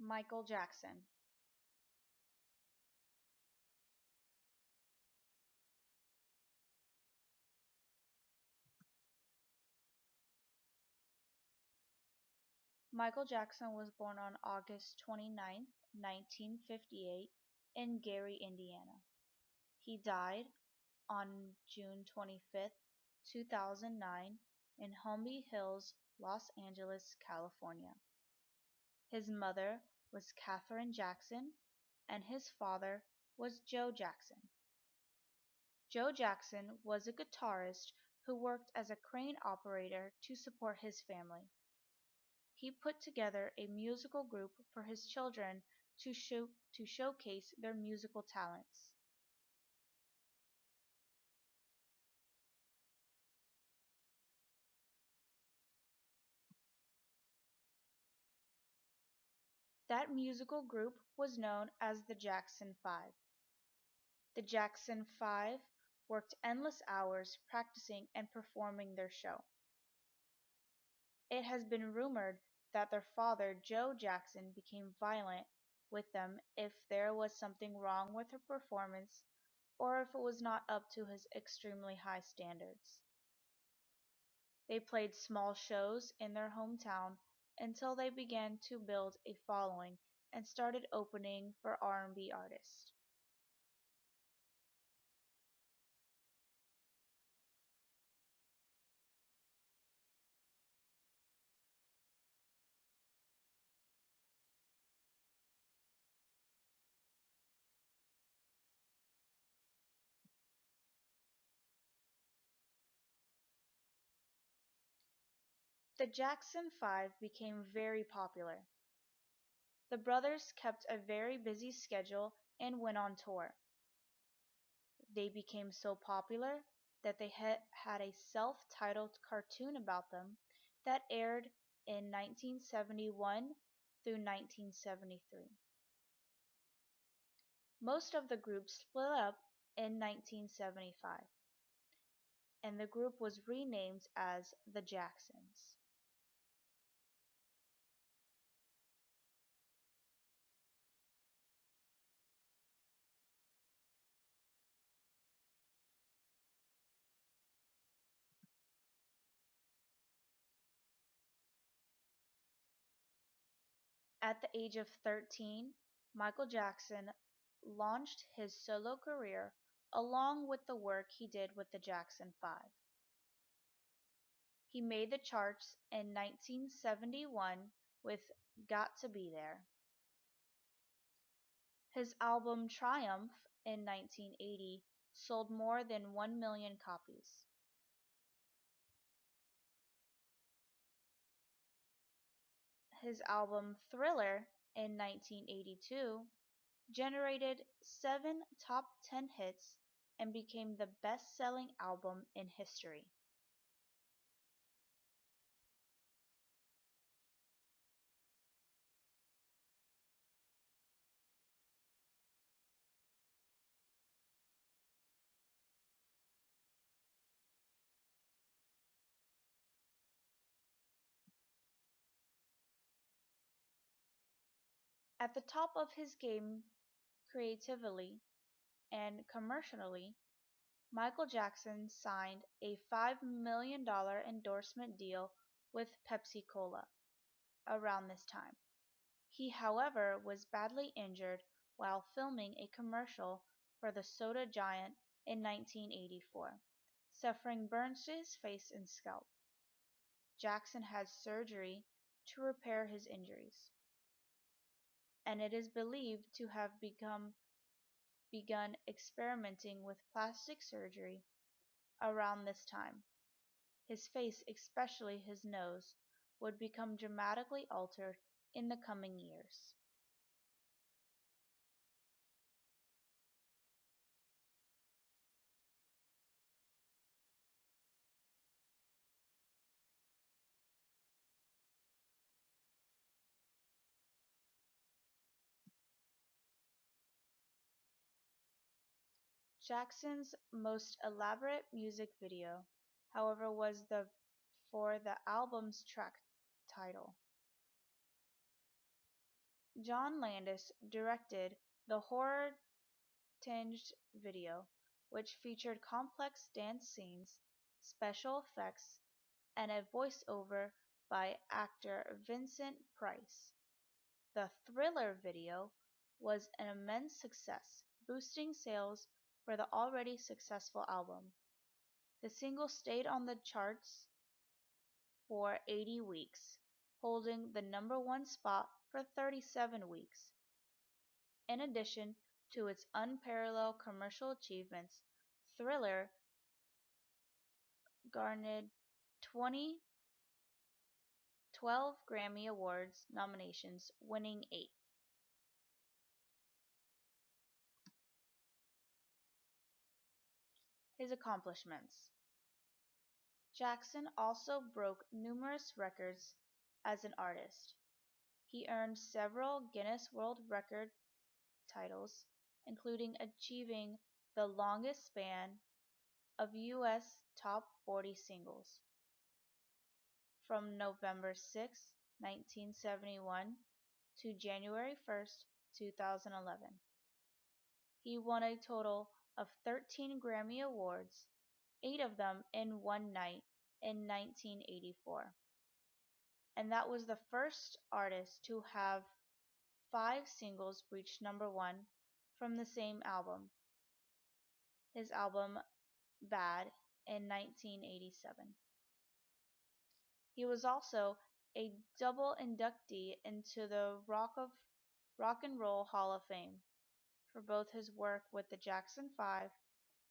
Michael Jackson. Michael Jackson was born on August 29th, 1958 in Gary, Indiana. He died on June 25th, 2009 in Holmby Hills, Los Angeles, California. His mother was Katherine Jackson and his father was Joe Jackson. Joe Jackson was a guitarist who worked as a crane operator to support his family. He put together a musical group for his children to showcase their musical talents. That musical group was known as the Jackson Five. The Jackson Five worked endless hours practicing and performing their show. It has been rumored that their father, Joe Jackson, became violent with them if there was something wrong with her performance or if it was not up to his extremely high standards. They played small shows in their hometown until they began to build a following and started opening for R&B artists. The Jackson Five became very popular. The brothers kept a very busy schedule and went on tour. They became so popular that they had a self-titled cartoon about them that aired in 1971 through 1973. Most of the group split up in 1975, and the group was renamed as the Jacksons. At the age of 13, Michael Jackson launched his solo career along with the work he did with the Jackson Five. He made the charts in 1971 with "Got to Be There". His album "Triumph" in 1980 sold more than 1 million copies. His album "Thriller" in 1982 generated 7 top 10 hits and became the best-selling album in history. At the top of his game creatively and commercially, Michael Jackson signed a $5 million endorsement deal with Pepsi-Cola around this time. He, however, was badly injured while filming a commercial for the soda giant in 1984, suffering burns to his face and scalp. Jackson had surgery to repair his injuries, and it is believed to have begun experimenting with plastic surgery around this time. His face, especially his nose, would become dramatically altered in the coming years. Jackson's most elaborate music video, however, was the for the album's track title. John Landis directed the horror-tinged video, which featured complex dance scenes, special effects, and a voice-over by actor Vincent Price. The Thriller video was an immense success, boosting sales for the already successful album. The single stayed on the charts for 80 weeks, holding the number one spot for 37 weeks. In addition to its unparalleled commercial achievements, Thriller garnered 20 12 Grammy Awards nominations, winning 8. His accomplishments. Jackson also broke numerous records as an artist. He earned several Guinness World Record titles, including achieving the longest span of U.S. Top 40 singles, from November 6, 1971 to January 1st, 2011. He won a total of 13 Grammy Awards, 8 of them in one night in 1984. And that was the first artist to have 5 singles reach number 1 from the same album, his album Bad, in 1987. He was also a double inductee into the Rock and Roll Hall of Fame for both his work with the Jackson 5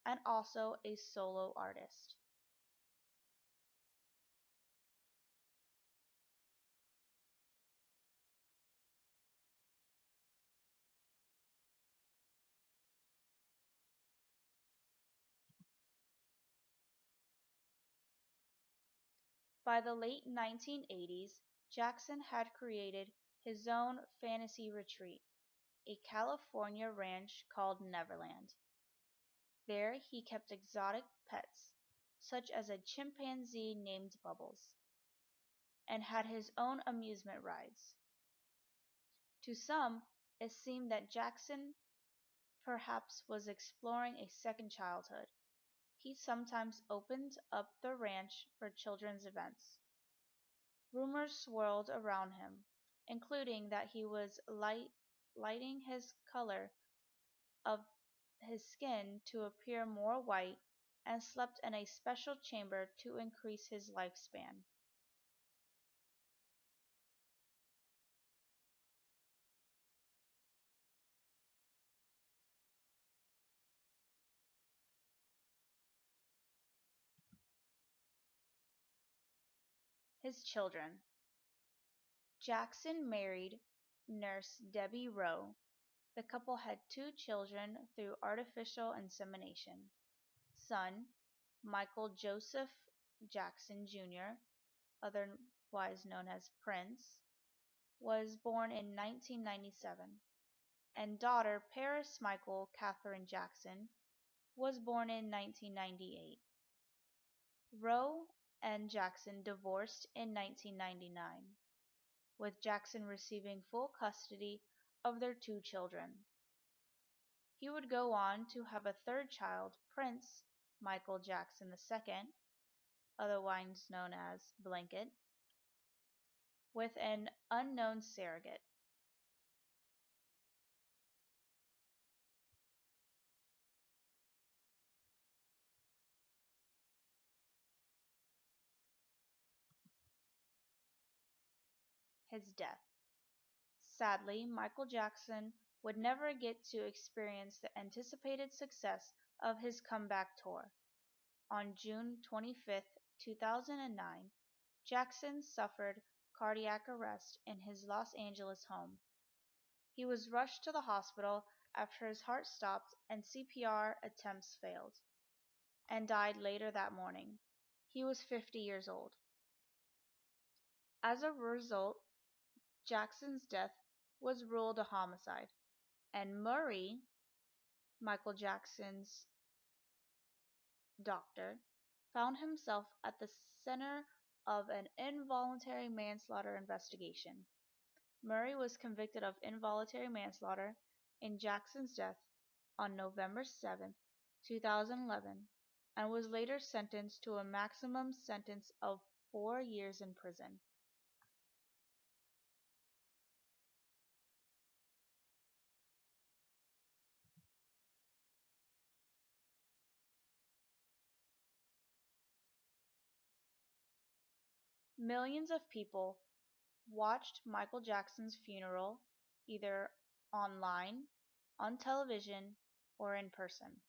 and also a solo artist. By the late 1980s, Jackson had created his own fantasy retreat, a California ranch called Neverland. There he kept exotic pets, such as a chimpanzee named Bubbles, and had his own amusement rides. To some, it seemed that Jackson perhaps was exploring a second childhood. He sometimes opened up the ranch for children's events. Rumors swirled around him, including that he was lighting his color of his skin to appear more white and slept in a special chamber to increase his lifespan. His children. Jackson married nurse Debbie Rowe. The couple had 2 children through artificial insemination. Son, Michael Joseph Jackson Jr., otherwise known as Prince, was born in 1997, and daughter Paris Michael Catherine Jackson was born in 1998. Rowe and Jackson divorced in 1999, with Jackson receiving full custody of their 2 children. He would go on to have a third child, Prince Michael Jackson II, otherwise known as Blanket, with an unknown surrogate. His death. Sadly, Michael Jackson would never get to experience the anticipated success of his comeback tour. On June 25, 2009, Jackson suffered cardiac arrest in his Los Angeles home. He was rushed to the hospital after his heart stopped and CPR attempts failed, and died later that morning. He was 50 years old. As a result, Jackson's death was ruled a homicide, and Murray, Michael Jackson's doctor, found himself at the center of an involuntary manslaughter investigation. Murray was convicted of involuntary manslaughter in Jackson's death on November 7, 2011, and was later sentenced to a maximum sentence of 4 years in prison. Millions of people watched Michael Jackson's funeral either online, on television, or in person.